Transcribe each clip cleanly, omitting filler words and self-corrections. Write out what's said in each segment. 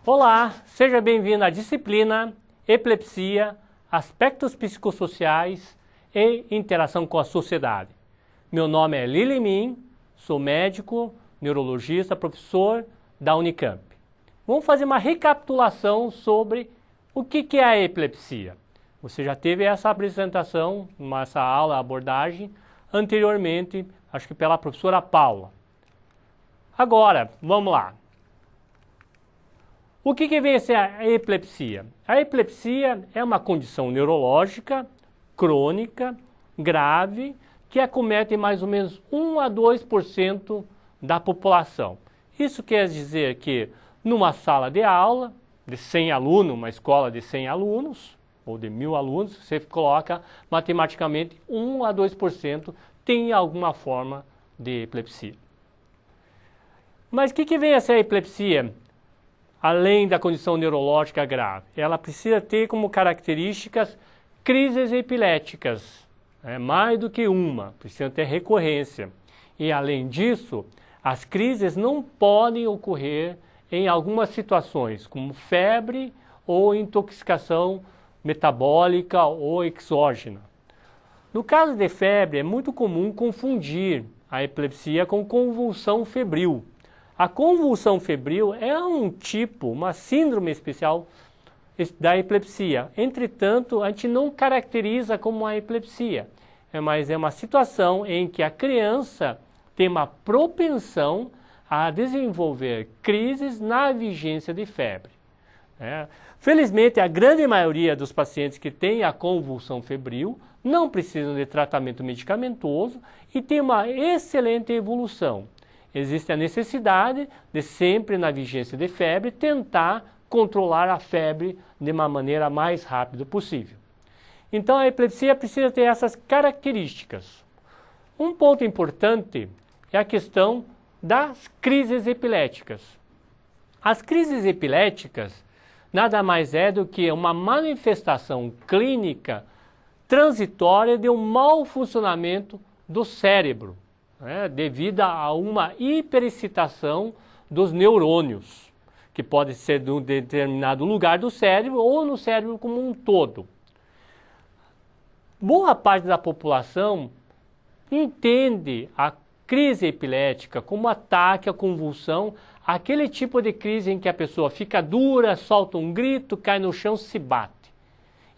Olá, seja bem-vindo à disciplina Epilepsia, Aspectos Psicossociais e Interação com a Sociedade. Meu nome é Lili Min, sou médico, neurologista, professor da Unicamp. Vamos fazer uma recapitulação sobre o que é a epilepsia. Você já teve essa apresentação, essa aula, abordagem, anteriormente, acho que pela professora Paula. Agora, vamos lá. O que vem a ser a epilepsia? A epilepsia é uma condição neurológica, crônica, grave, que acomete mais ou menos 1 a 2% da população. Isso quer dizer que numa sala de aula, de 100 alunos, uma escola de 100 alunos, ou de 1000 alunos, você coloca matematicamente 1 a 2% tem alguma forma de epilepsia. Mas o que vem a ser a epilepsia? Além da condição neurológica grave, ela precisa ter como características crises epiléticas, mais do que uma, precisa ter recorrência. E além disso, as crises não podem ocorrer em algumas situações, como febre ou intoxicação metabólica ou exógena. No caso de febre, é muito comum confundir a epilepsia com convulsão febril. A convulsão febril é um tipo, uma síndrome especial da epilepsia. Entretanto, a gente não caracteriza como uma epilepsia, mas é uma situação em que a criança tem uma propensão a desenvolver crises na vigência de febre. Felizmente, a grande maioria dos pacientes que têm a convulsão febril não precisam de tratamento medicamentoso e tem uma excelente evolução. Existe a necessidade de sempre na vigência de febre tentar controlar a febre de uma maneira mais rápida possível. Então a epilepsia precisa ter essas características. Um ponto importante é a questão das crises epiléticas. As crises epiléticas nada mais é do que uma manifestação clínica transitória de um mau funcionamento do cérebro, devido a uma hiperexcitação dos neurônios, que pode ser de um determinado lugar do cérebro ou no cérebro como um todo. Boa parte da população entende a crise epilética como ataque, a convulsão, aquele tipo de crise em que a pessoa fica dura, solta um grito, cai no chão, se bate.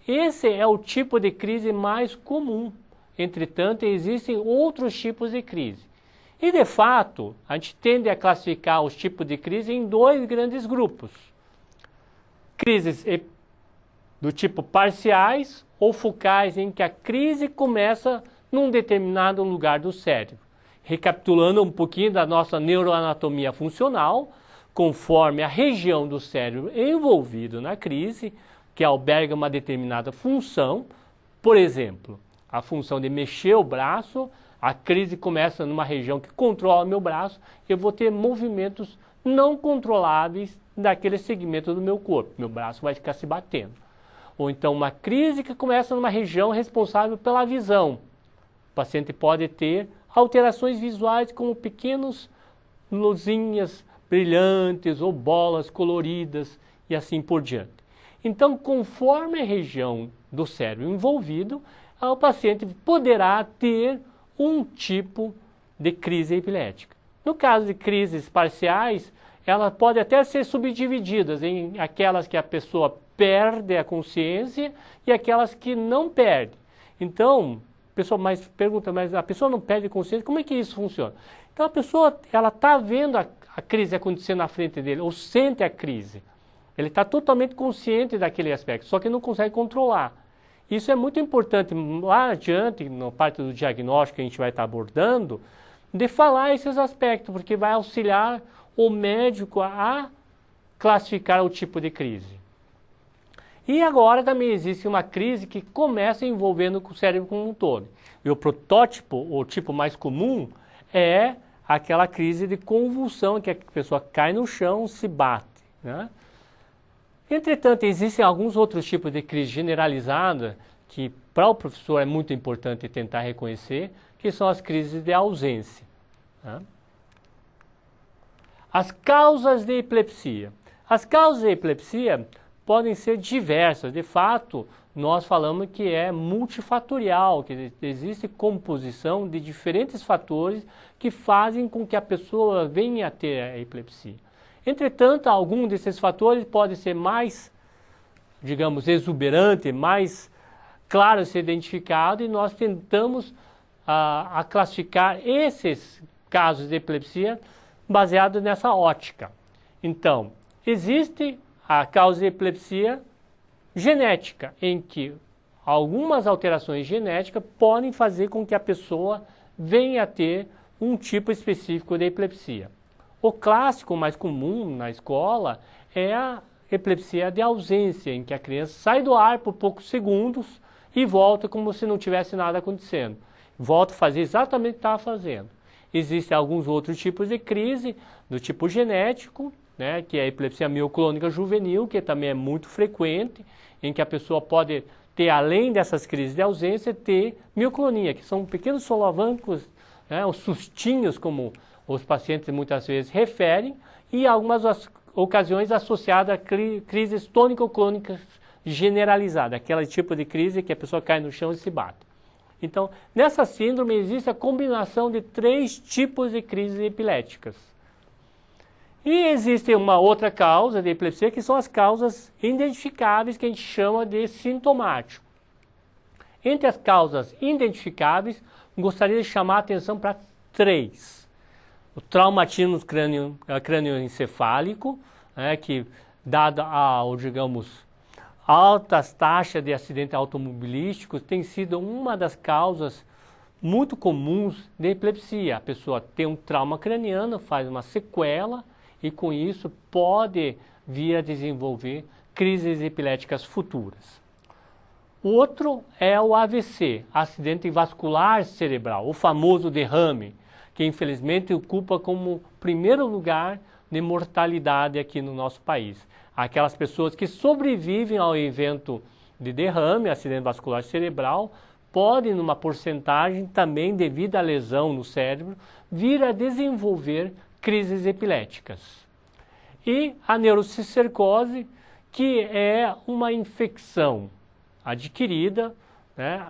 Esse é o tipo de crise mais comum. Entretanto, existem outros tipos de crise. E, de fato, a gente tende a classificar os tipos de crise em dois grandes grupos. Crises do tipo parciais ou focais, em que a crise começa num determinado lugar do cérebro. Recapitulando um pouquinho da nossa neuroanatomia funcional, conforme a região do cérebro envolvido na crise, que alberga uma determinada função, por exemplo, a função de mexer o braço, a crise começa numa região que controla meu braço, eu vou ter movimentos não controláveis daquele segmento do meu corpo, meu braço vai ficar se batendo. Ou então uma crise que começa numa região responsável pela visão. O paciente pode ter alterações visuais como pequenas luzinhas brilhantes ou bolas coloridas e assim por diante. Então, conforme a região do cérebro envolvido, o paciente poderá ter um tipo de crise epilética. No caso de crises parciais, elas podem até ser subdivididas em aquelas que a pessoa perde a consciência e aquelas que não perde. Então, a pessoa pergunta, mas a pessoa não perde consciência, como é que isso funciona? Então a pessoa está vendo a crise acontecer na frente dele, ou sente a crise. Ele está totalmente consciente daquele aspecto, só que não consegue controlar. Isso é muito importante lá adiante, na parte do diagnóstico que a gente vai estar abordando, de falar esses aspectos, porque vai auxiliar o médico a classificar o tipo de crise. E agora também existe uma crise que começa envolvendo o cérebro como um todo. E o protótipo, o tipo mais comum, é aquela crise de convulsão, que a pessoa cai no chão, se bate. Entretanto, existem alguns outros tipos de crise generalizada que para o professor é muito importante tentar reconhecer, que são as crises de ausência. As causas de epilepsia. As causas da epilepsia podem ser diversas. De fato, nós falamos que é multifatorial, que existe composição de diferentes fatores que fazem com que a pessoa venha a ter a epilepsia. Entretanto, algum desses fatores pode ser mais, digamos, exuberante, mais claro de ser identificado, e nós tentamos a classificar esses casos de epilepsia baseados nessa ótica. Então, existe a causa de epilepsia genética, em que algumas alterações genéticas podem fazer com que a pessoa venha a ter um tipo específico de epilepsia. O clássico mais comum na escola é a epilepsia de ausência, em que a criança sai do ar por poucos segundos e volta como se não tivesse nada acontecendo. Volta a fazer exatamente o que estava fazendo. Existem alguns outros tipos de crise do tipo genético, né, que é a epilepsia mioclônica juvenil, que também é muito frequente, em que a pessoa pode ter, além dessas crises de ausência, ter mioclonia, que são pequenos solavancos, né, os sustinhos, como os pacientes muitas vezes referem, e algumas ocasiões associadas a crises tônico-clônicas generalizadas, aquele tipo de crise que a pessoa cai no chão e se bate. Então, nessa síndrome existe a combinação de 3 tipos de crises epiléticas. E existe uma outra causa de epilepsia, que são as causas identificáveis, que a gente chama de sintomático. Entre as causas identificáveis, gostaria de chamar a atenção para 3. O traumatismo crânioencefálico, né, que dado ao, digamos, altas taxas de acidentes automobilísticos, tem sido uma das causas muito comuns de epilepsia. A pessoa tem um trauma craniano, faz uma sequela e com isso pode vir a desenvolver crises epiléticas futuras. O outro é o AVC, acidente vascular cerebral, o famoso derrame, que infelizmente ocupa como primeiro lugar de mortalidade aqui no nosso país. Aquelas pessoas que sobrevivem ao evento de derrame, acidente vascular cerebral, podem, numa porcentagem também devido à lesão no cérebro, vir a desenvolver crises epiléticas. E a neurocicercose, que é uma infecção adquirida, né,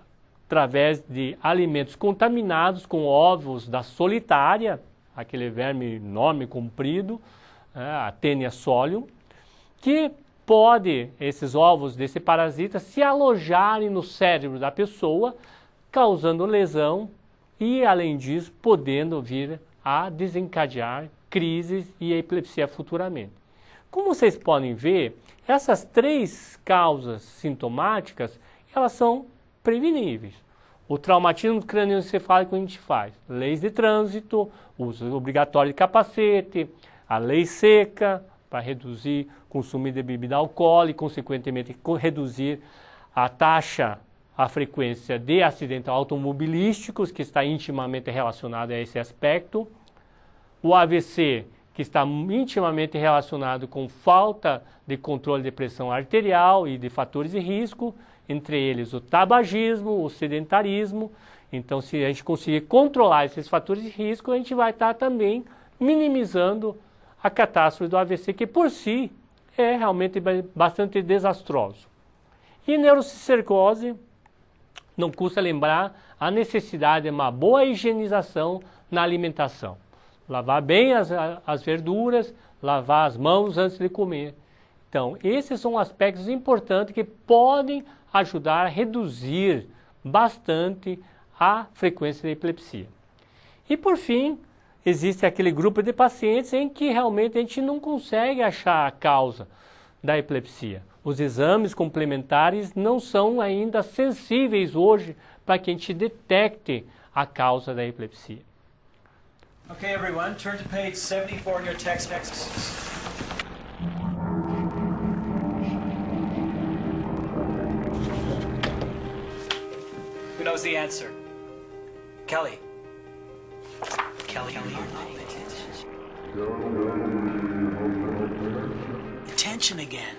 através de alimentos contaminados com ovos da solitária, aquele verme enorme, comprido, a Taenia solium, que pode, esses ovos desse parasita, se alojarem no cérebro da pessoa, causando lesão e, além disso, podendo vir a desencadear crises e epilepsia futuramente. Como vocês podem ver, essas 3 causas sintomáticas, elas são preveníveis. O traumatismo crânioencefálico a gente faz, leis de trânsito, uso obrigatório de capacete, a lei seca, para reduzir o consumo de bebida alcoólica e, consequentemente, reduzir a taxa, a frequência de acidentes automobilísticos, que está intimamente relacionado a esse aspecto. O AVC, que está intimamente relacionado com falta de controle de pressão arterial e de fatores de risco, entre eles o tabagismo, o sedentarismo. Então, se a gente conseguir controlar esses fatores de risco, a gente vai estar também minimizando a catástrofe do AVC, que por si é realmente bastante desastroso. E neurocicercose, não custa lembrar a necessidade de uma boa higienização na alimentação. Lavar bem as verduras, lavar as mãos antes de comer. Então, esses são aspectos importantes que podem ajudar a reduzir bastante a frequência da epilepsia. E por fim, existe aquele grupo de pacientes em que realmente a gente não consegue achar a causa da epilepsia. Os exames complementares não são ainda sensíveis hoje para que a gente detecte a causa da epilepsia. Okay, everyone, turn to page 74 in your text. Who knows the answer? Kelly. Kelly. Attention again.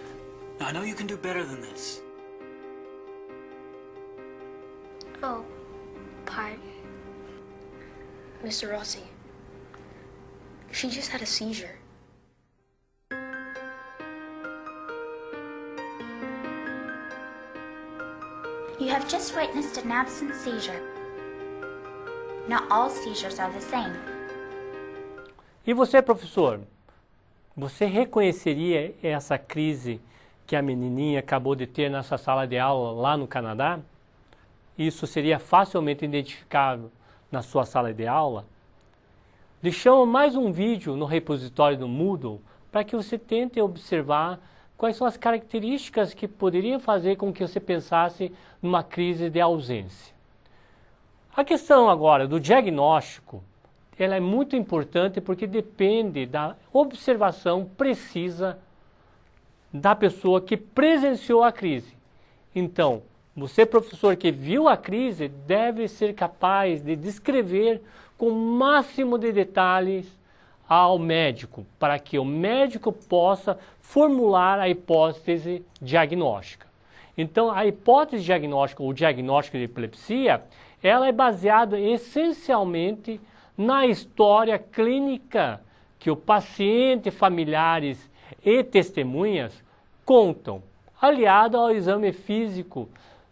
Now, I know you can do better than this. Oh, pardon. Mr. Rossi. She just had a seizure. You have just witnessed an absent seizure. Not all seizures are the same. E você, professor? Você reconheceria essa crise que a menininha acabou de ter nessa sala de aula lá no Canadá? Isso seria facilmente identificável na sua sala de aula? Deixamos mais um vídeo no repositório do Moodle para que você tente observar quais são as características que poderiam fazer com que você pensasse numa crise de ausência. A questão agora do diagnóstico, ela é muito importante porque depende da observação precisa da pessoa que presenciou a crise. Então, você, professor, que viu a crise, deve ser capaz de descrever com o máximo de detalhes ao médico, para que o médico possa formular a hipótese diagnóstica. Então, a hipótese diagnóstica ou diagnóstico de epilepsia, ela é baseada essencialmente na história clínica que o paciente, familiares e testemunhas contam, aliado ao exame físico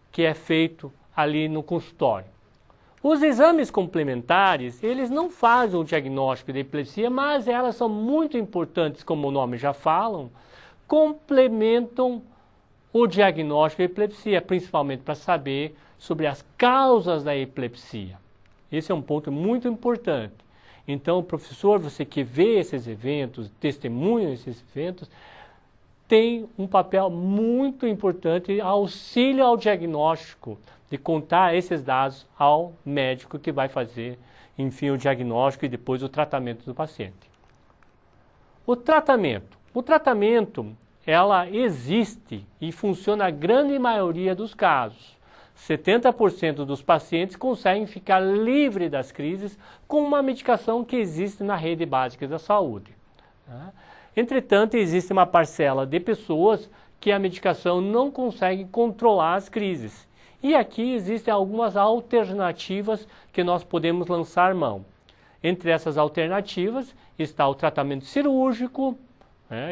que é feito ali no consultório. Os exames complementares, eles não fazem o diagnóstico de epilepsia, mas elas são muito importantes, como o nome já falam, complementam o diagnóstico de epilepsia, principalmente para saber sobre as causas da epilepsia. Esse é um ponto muito importante. Então, professor, você que vê esses eventos, testemunha esses eventos, tem um papel muito importante, auxílio ao diagnóstico, de contar esses dados ao médico que vai fazer, enfim, o diagnóstico e depois o tratamento do paciente. O tratamento, ela existe e funciona na grande maioria dos casos. 70% dos pacientes conseguem ficar livres das crises com uma medicação que existe na rede básica da saúde. Entretanto, existe uma parcela de pessoas que a medicação não consegue controlar as crises. E aqui existem algumas alternativas que nós podemos lançar mão. Entre essas alternativas está o tratamento cirúrgico,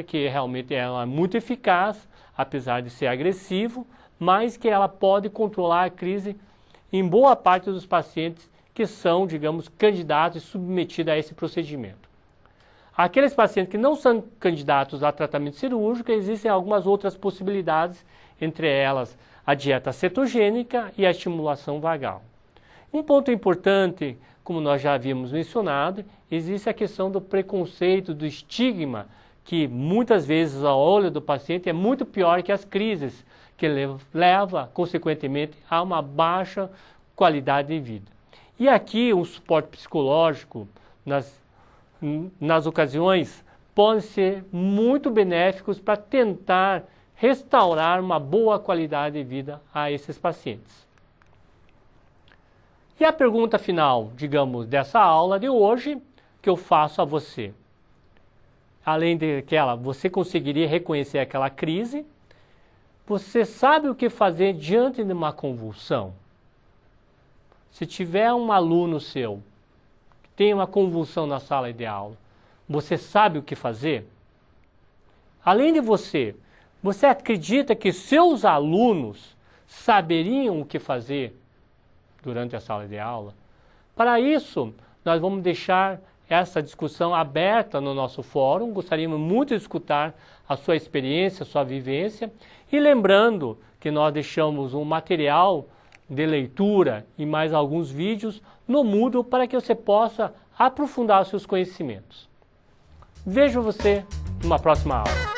que realmente é muito eficaz, apesar de ser agressivo, mas que ela pode controlar a crise em boa parte dos pacientes que são, digamos, candidatos e submetidos a esse procedimento. Aqueles pacientes que não são candidatos a tratamento cirúrgico, existem algumas outras possibilidades, entre elas a dieta cetogênica e a estimulação vagal. Um ponto importante, como nós já havíamos mencionado, existe a questão do preconceito, do estigma, que muitas vezes ao olho do paciente é muito pior que as crises, que leva, consequentemente, a uma baixa qualidade de vida. E aqui o suporte psicológico, nas ocasiões, pode ser muito benéficos para tentar restaurar uma boa qualidade de vida a esses pacientes. E a pergunta final, digamos, dessa aula de hoje, que eu faço a você. Além daquela, você conseguiria reconhecer aquela crise? Você sabe o que fazer diante de uma convulsão? Se tiver um aluno seu que tem uma convulsão na sala de aula, você sabe o que fazer? Além de você acredita que seus alunos saberiam o que fazer durante a sala de aula? Para isso, nós vamos deixar essa discussão aberta no nosso fórum. Gostaríamos muito de escutar a sua experiência, a sua vivência. E lembrando que nós deixamos um material de leitura e mais alguns vídeos no Moodle para que você possa aprofundar os seus conhecimentos. Vejo você numa próxima aula.